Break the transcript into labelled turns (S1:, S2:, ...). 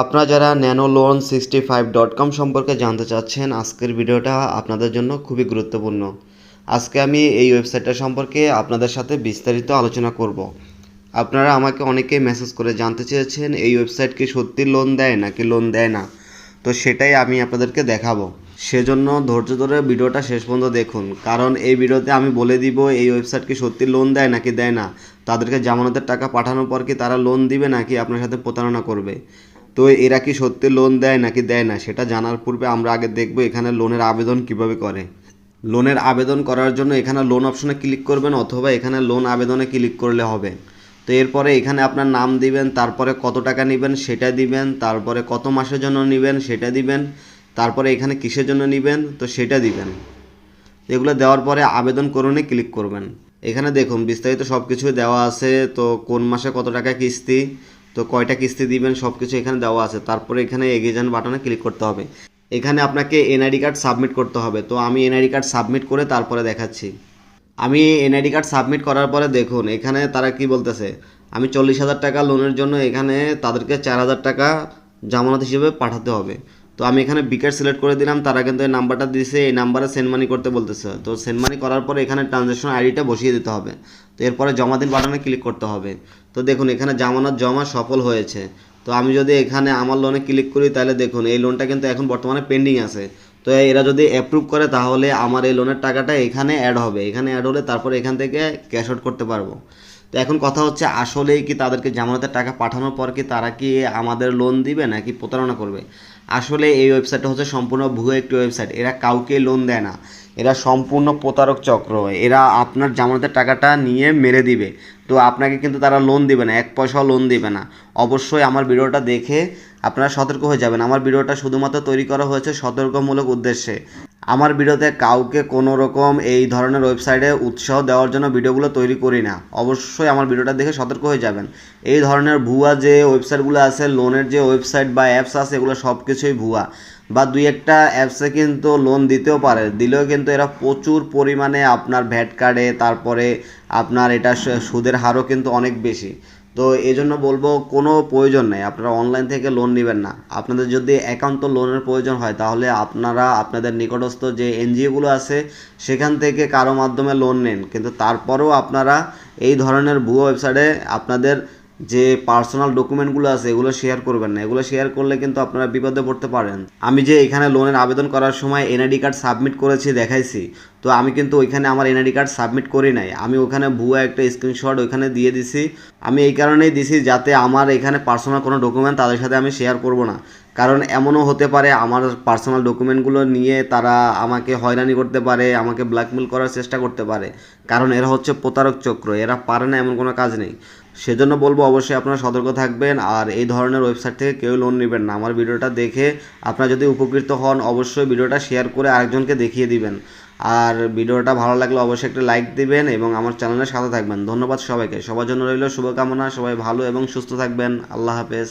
S1: আপনারা যারা nanoloan65.com সম্পর্কে জানতে চাচ্ছেন, আজকের ভিডিওটা আপনাদের জন্য খুবই গুরুত্বপূর্ণ। আজকে আমি এই ওয়েবসাইটটা সম্পর্কে আপনাদের সাথে বিস্তারিত আলোচনা করব। আপনারা আমাকে অনেকেই মেসেজ করে জানতে চেয়েছেন এই ওয়েবসাইট কি সত্যি লোন দেয় নাকি লোন দেয় না, তো সেটাই আমি আপনাদেরকে দেখাবো। সেজন্য ধৈর্য ধরে ভিডিওটা শেষ পর্যন্ত দেখুন, কারণ এই ভিডিওতে আমি বলে দিব এই ওয়েবসাইট কি সত্যি লোন দেয় নাকি দেয় না, তাদেরকে জামানতের টাকা পাঠানোর পর কি তারা লোন দিবে নাকি আপনার সাথে প্রতারণা করবে। তো এরা কি সত্যি লোন দেয় নাকি দেয় না সেটা জানার পূর্বে আমরা আগে দেখব এখানে লোনের আবেদন কিভাবে করে। লোনের আবেদন করার জন্য এখানে লোন অপশনে ক্লিক করবেন অথবা এখানে লোন আবেদনে ক্লিক করলে হবে। তো এরপরে এখানে আপনার নাম দিবেন, তারপরে কত টাকা নেবেন সেটা দিবেন, তারপরে কত মাসের জন্য নেবেন সেটা দিবেন, তারপরে এখানে কিসের জন্য নেবেন তো সেটা দিবেন। এগুলো দেওয়ার পরে আবেদন করুনে ক্লিক করবেন। এখানে দেখুন বিস্তারিত সব কিছুই দেওয়া আছে, তো কোন মাসে কত টাকা কিস্তি, তো কয়টা কিস্তি দিবেন সব কিছু এখানে দেওয়া আছে। তারপরে এখানে এগিয়ে যান বাটনে ক্লিক করতে হবে। এখানে আপনাকে এনআইডি কার্ড সাবমিট করতে হবে, তো আমি এনআইডি কার্ড সাবমিট করে তারপরে দেখাচ্ছি। আমি এনআইডি কার্ড সাবমিট করার পরে দেখুন এখানে তারা কি বলতেছে, আমি 40,000 টাকা লোনের জন্য এখানে তাদেরকে 4,000 টাকা জামানত হিসেবে পাঠাতে হবে। তো আমি এখানে বিকাশ সিলেক্ট করে দিলাম, তারা কিন্তু এই নাম্বারটা দিয়েছে, এই নাম্বারে সেন্ড মানি করতে বলতেছে। তো সেন্ড মানি করার পরে এখানে ট্রানজ্যাকশন আইডিটা বসিয়ে দিতে হবে। তো এরপরে জমা দিন বাটনে ক্লিক করতে হবে। তো দেখুন এখানে জামানত জমা সফল হয়েছে। তো আমি যদি এখানে আমার লোনে ক্লিক করি তাহলে দেখুন এই লোনটা কিন্তু এখন বর্তমানে পেন্ডিং আছে। তো এরা যদি অ্যাপ্রুভ করে তাহলে আমার এই লোনের টাকাটা এখানে অ্যাড হবে, এখানে অ্যাড হলে তারপরে এখান থেকে ক্যাশ আউট করতে পারবো। তো এখন কথা হচ্ছে আসলেই কি তাদেরকে জামানতের টাকা পাঠানোর পর কি তারা কি আমাদের লোন দিবে নাকি প্রতারণা করবে। আসলে এই ওয়েবসাইটটা হচ্ছে সম্পূর্ণ ভুয়ো একটি ওয়েবসাইট, এরা কাউকে লোন দেয় না, এরা সম্পূর্ণ প্রতারক চক্র। এরা আপনার জামানতের টাকাটা নিয়ে মেরে দিবে, তো আপনাকে কিন্তু তারা লোন দিবে না, এক পয়সাও লোন দিবে না। অবশ্যই আমার ভিডিওটা দেখে আপনারা সতর্ক হয়ে যাবেন। আমার ভিডিওটা শুধুমাত্র তৈরি করা হয়েছে সতর্কমূলক উদ্দেশ্যে। আমার ভিডিওতে কাউকে কোনো রকম এই ধরনের ওয়েবসাইটে উৎসাহ দেওয়ার জন্য ভিডিওগুলো তৈরি করি না। অবশ্যই আমার ভিডিওটা দেখে সতর্ক হয়ে যাবেন। এই ধরনের ভুয়া যে ওয়েবসাইটগুলো আছে, লোনের যে ওয়েবসাইট বা অ্যাপস আছে, এগুলো সব কিছুই ভুয়া। বা দুই একটা অ্যাপসে কিন্তু লোন দিতেও পারে, দিলেও কিন্তু এরা প্রচুর পরিমাণে আপনার ভ্যাট কাটে, তারপরে আপনার এটা সুদের হারও কিন্তু অনেক বেশি। তো এই জন্য বলবো কোনো প্রয়োজন নেই, আপনারা অনলাইন থেকে লোন নেবেন না। আপনাদের যদি একান্ত লোনের প্রয়োজন হয় তাহলে আপনারা আপনাদের নিকটস্থ যে এনজিওগুলো আছে সেখান থেকে কারো মাধ্যমে লোন নেন, কিন্তু তারপরেও আপনারা এই ধরনের ভুয়ো ওয়েবসাইটে আপনাদের যে পার্সোনাল ডকুমেন্টগুলো আছে এগুলো শেয়ার করবেন না। এগুলো শেয়ার করলে কিন্তু আপনারা বিপদে পড়তে পারেন। আমি যে এখানে লোনের আবেদন করার সময় এনআইডি কার্ড সাবমিট করেছি দেখাইছি, তো আমি কিন্তু ওইখানে আমার এনআইডি কার্ড সাবমিট করি নাই, আমি ওখানে ভুয়া একটা স্ক্রিনশট ওইখানে দিয়ে দিছি। আমি এই কারণেই দিছি যাতে আমার এখানে পার্সোনাল কোনো ডকুমেন্ট তাদের সাথে আমি শেয়ার করব না, কারণ এমনও হতে পারে আমার পার্সোনাল ডকুমেন্টগুলো নিয়ে তারা আমাকে হয়রানি করতে পারে, আমাকে ব্ল্যাকমেল করার চেষ্টা করতে পারে, কারণ এরা হচ্ছে প্রতারক চক্র, এরা পারে না এমন কোনো কাজ নেই। সেজন্য বলবো অবশ্যই আপনারা সতর্ক থাকবেন আর এই ধরনের ওয়েবসাইট থেকে কেউ লোন নেবেন না। আমার ভিডিওটা দেখে আপনারা যদি উপকৃত হন অবশ্যই ভিডিওটা শেয়ার করে আরেকজনকে দেখিয়ে দিবেন। আর ভিডিওটা ভালো লাগলে অবশ্যই একটা লাইক দিবেন এবং আমার চ্যানেলের সাথে থাকবেন। ধন্যবাদ সবাইকে, সবার জন্য রইল শুভকামনা, সবাই ভালো এবং সুস্থ থাকবেন। আল্লাহ হাফেজ।